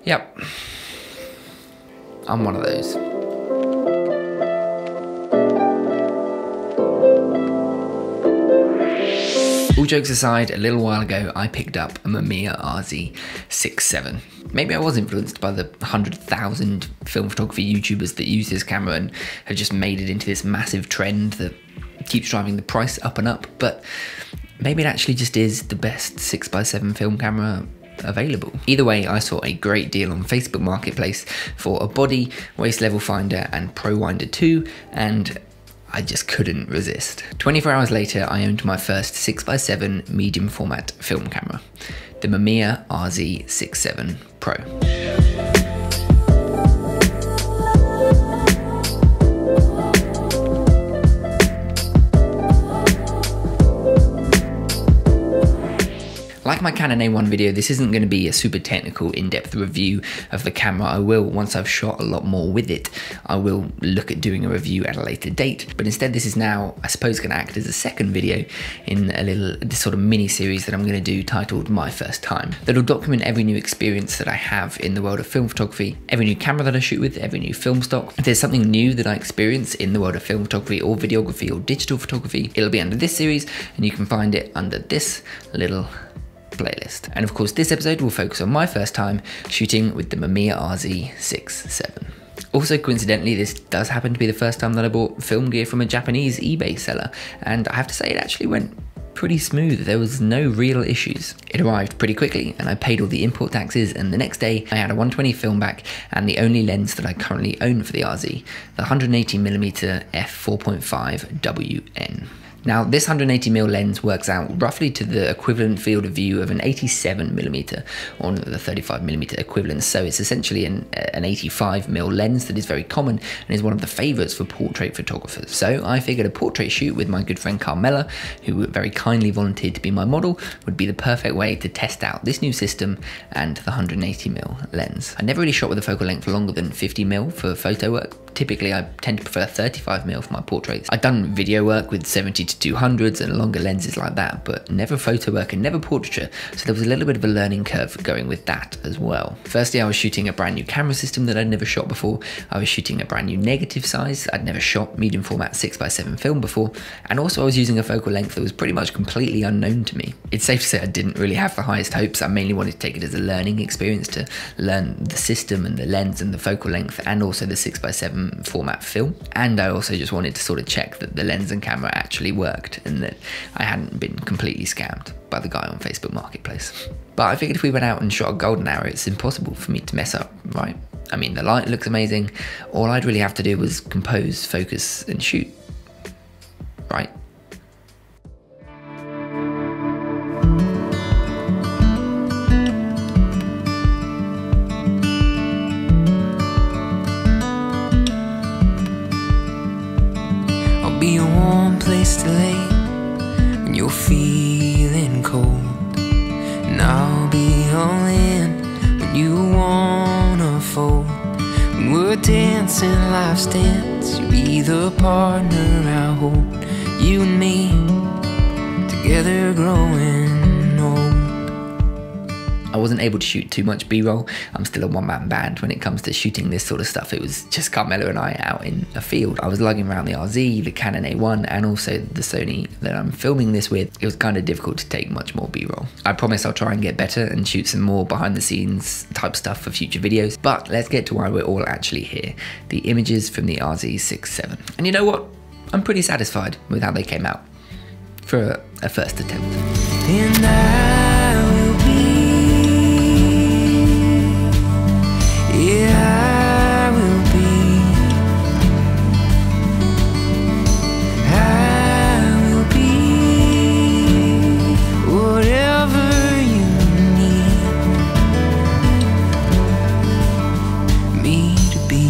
Yep, I'm one of those. All jokes aside, a little while ago I picked up a Mamiya RZ67. Maybe I was influenced by the 100,000 film photography YouTubers that use this camera and have just made it into this massive trend that keeps driving the price up and up, but maybe it actually just is the best 6x7 film camera available. Either way, I saw a great deal on Facebook Marketplace for a body, waist level finder and pro winder too, and I just couldn't resist. 24 hours later, I owned my first 6x7 medium format film camera, the Mamiya RZ67 Pro. Like my Canon A1 video, this isn't going to be a super technical, in-depth review of the camera. I will, once I've shot a lot more with it, I will look at doing a review at a later date. But instead, this is now, I suppose, going to act as a second video in this sort of mini-series that I'm going to do titled My First Time. That'll document every new experience that I have in the world of film photography, every new camera that I shoot with, every new film stock. If there's something new that I experience in the world of film photography or videography or digital photography, it'll be under this series, and you can find it under this little playlist. And of course, this episode will focus on my first time shooting with the Mamiya RZ67. Also, coincidentally, this does happen to be the first time that I bought film gear from a Japanese eBay seller, and I have to say it actually went pretty smooth. There was no real issues. It arrived pretty quickly and I paid all the import taxes, and the next day I had a 120 film back and the only lens that I currently own for the RZ, the 180mm f4.5 WN. Now, this 180mm lens works out roughly to the equivalent field of view of an 87mm on the 35mm equivalent, so it's essentially an 85mm lens that is very common and is one of the favourites for portrait photographers. So I figured a portrait shoot with my good friend Carmela, who very kindly volunteered to be my model, would be the perfect way to test out this new system and the 180mm lens. I never really shot with a focal length longer than 50mm for photo work. Typically, I tend to prefer 35mm for my portraits. I've done video work with 70 to 200s and longer lenses like that, but never photo work and never portraiture, so there was a little bit of a learning curve going with that as well. Firstly, I was shooting a brand new camera system that I'd never shot before. I was shooting a brand new negative size. I'd never shot medium format 6x7 film before, and also I was using a focal length that was pretty much completely unknown to me. It's safe to say I didn't really have the highest hopes. I mainly wanted to take it as a learning experience to learn the system and the lens and the focal length and also the 6x7 format film, and I also just wanted to sort of check that the lens and camera actually worked and that I hadn't been completely scammed by the guy on Facebook Marketplace. But I figured if we went out and shot a golden hour, it's impossible for me to mess up, right? I mean, the light looks amazing. All I'd really have to do was compose, focus and shoot, right? Be a warm place to lay when you're feeling cold, and I'll be all in when you wanna fold. When we're dancing life's dance, you'll be the partner I hold. You and me together growing old. I wasn't able to shoot too much B-roll. I'm still a one-man band when it comes to shooting this sort of stuff. It was just Carmela and I out in a field. I was lugging around the RZ, the Canon A1 and also the Sony that I'm filming this with. It was kind of difficult to take much more B-roll. I promise I'll try and get better and shoot some more behind the scenes type stuff for future videos. But let's get to why we're all actually here. The images from the RZ67. And you know what? I'm pretty satisfied with how they came out for a first attempt. And I will be, yeah, I will be, I will be whatever you need me to be.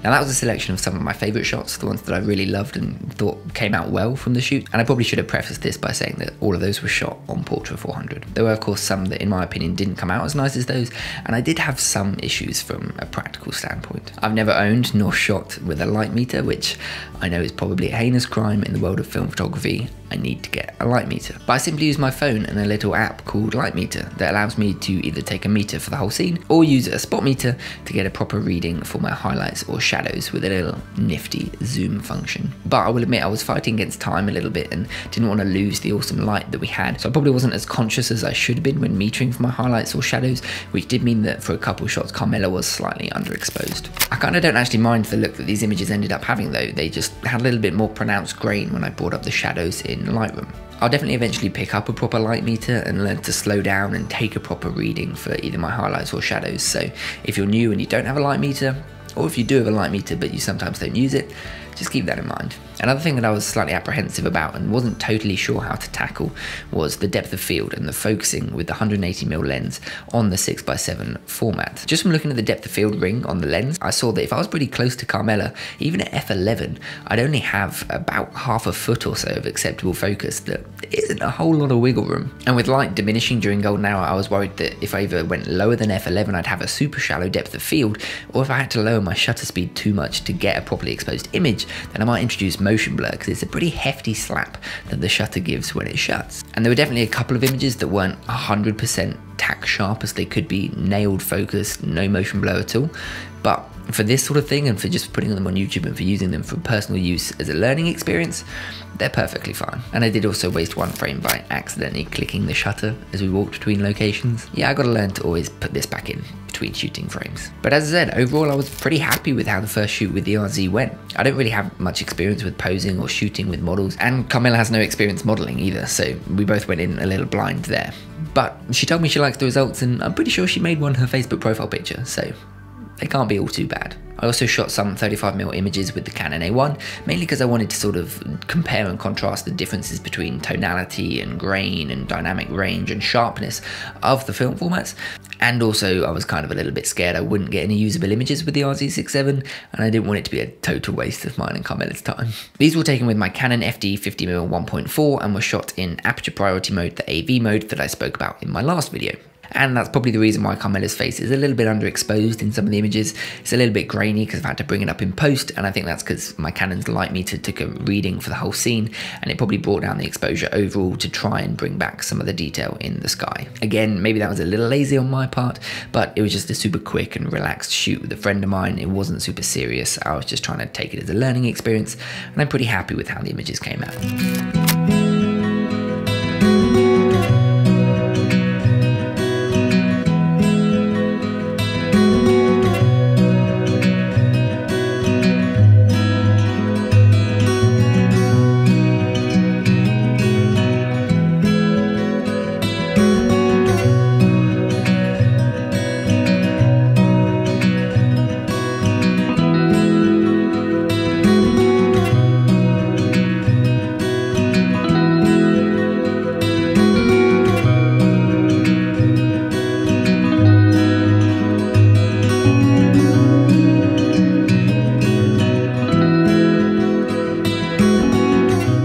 Now that was a selection of some of my favourite shots, the ones that I really loved and thought came out well from the shoot, and I probably should have prefaced this by saying that all of those were shot on Portra 400. There were of course some that in my opinion didn't come out as nice as those, and I did have some issues from a practical standpoint. I've never owned nor shot with a light meter, which I know is probably a heinous crime in the world of film photography. I need to get a light meter. But I simply use my phone and a little app called Light Meter that allows me to either take a meter for the whole scene or use a spot meter to get a proper reading for my highlights or shadows with a little nifty zoom function. But I will admit I was fighting against time a little bit and didn't want to lose the awesome light that we had, so I probably wasn't as conscious as I should have been when metering for my highlights or shadows, which did mean that for a couple shots Carmela was slightly underexposed. I kind of don't actually mind the look that these images ended up having though. They just had a little bit more pronounced grain when I brought up the shadows in Lightroom. I'll definitely eventually pick up a proper light meter and learn to slow down and take a proper reading for either my highlights or shadows. So if you're new and you don't have a light meter, or if you do have a light meter but you sometimes don't use it, just keep that in mind. Another thing that I was slightly apprehensive about and wasn't totally sure how to tackle was the depth of field and the focusing with the 180mm lens on the 6x7 format. Just from looking at the depth of field ring on the lens, I saw that if I was pretty close to Carmela, even at f11, I'd only have about half a foot or so of acceptable focus. That isn't a whole lot of wiggle room. And with light diminishing during golden hour, I was worried that if I either went lower than f11, I'd have a super shallow depth of field, or if I had to lower my shutter speed too much to get a properly exposed image, then I might introduce motion blur, because it's a pretty hefty slap that the shutter gives when it shuts. And there were definitely a couple of images that weren't 100% tack sharp as they could be, nailed focus, no motion blur at all. But for this sort of thing, and for just putting them on YouTube and for using them for personal use as a learning experience, they're perfectly fine. And I did also waste one frame by accidentally clicking the shutter as we walked between locations. Yeah, I gotta learn to always put this back in between shooting frames. But as I said, overall I was pretty happy with how the first shoot with the RZ went. I don't really have much experience with posing or shooting with models, and Carmela has no experience modeling either, so we both went in a little blind there. But she told me she likes the results, and I'm pretty sure she made one her Facebook profile picture, so they can't be all too bad. I also shot some 35mm images with the Canon A1, mainly because I wanted to sort of compare and contrast the differences between tonality and grain and dynamic range and sharpness of the film formats. And also I was kind of a little bit scared I wouldn't get any usable images with the RZ67, and I didn't want it to be a total waste of mine and Carmela's time. These were taken with my Canon FD 50mm 1.4 and were shot in aperture priority mode, the AV mode that I spoke about in my last video. And that's probably the reason why Carmela's face is a little bit underexposed in some of the images. It's a little bit grainy because I've had to bring it up in post, and I think that's because my Canon's light meter took a reading for the whole scene, and it probably brought down the exposure overall to try and bring back some of the detail in the sky. Again, maybe that was a little lazy on my part, but it was just a super quick and relaxed shoot with a friend of mine. It wasn't super serious. I was just trying to take it as a learning experience, and I'm pretty happy with how the images came out.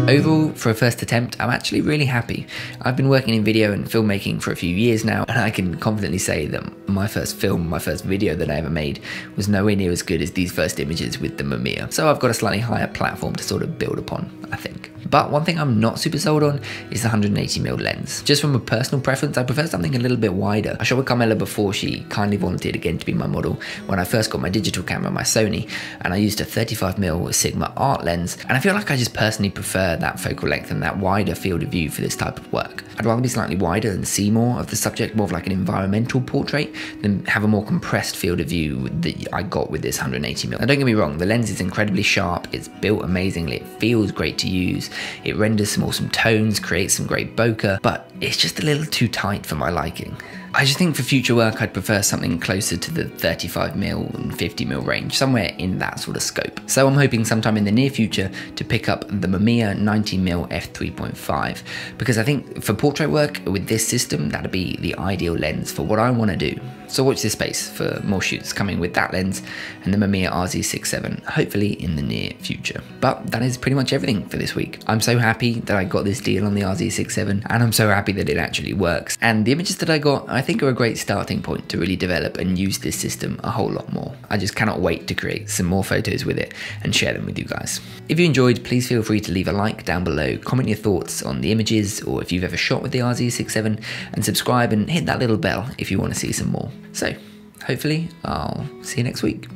Overall, for a first attempt, I'm actually really happy. I've been working in video and filmmaking for a few years now, and I can confidently say that my first video that I ever made was nowhere near as good as these first images with the Mamiya. So I've got a slightly higher platform to sort of build upon, I think. But one thing I'm not super sold on is the 180mm lens. Just from a personal preference, I prefer something a little bit wider. I shot with Carmela before she kindly volunteered again to be my model when I first got my digital camera, my Sony, and I used a 35mm Sigma art lens, and I feel like I just personally prefer that focal length and that wider field of view for this type of work. I'd rather be slightly wider and see more of the subject, more of like an environmental portrait, than have a more compressed field of view that I got with this 180mm. Now don't get me wrong, the lens is incredibly sharp, it's built amazingly, it feels great to use, it renders some awesome tones, creates some great bokeh, but it's just a little too tight for my liking. I just think for future work I'd prefer something closer to the 35mm and 50mm range, somewhere in that sort of scope. So I'm hoping sometime in the near future to pick up the Mamiya 90mm f3.5, because I think for portrait work with this system, that'd be the ideal lens for what I want to do. So watch this space for more shoots coming with that lens and the Mamiya RZ67, hopefully in the near future. But that is pretty much everything for this week. I'm so happy that I got this deal on the RZ67, and I'm so happy that it actually works. And the images that I got, I think, are a great starting point to really develop and use this system a whole lot more. I just cannot wait to create some more photos with it and share them with you guys. If you enjoyed, please feel free to leave a like down below, comment your thoughts on the images or if you've ever shot with the RZ67, and subscribe and hit that little bell if you want to see some more. So, hopefully, I'll see you next week.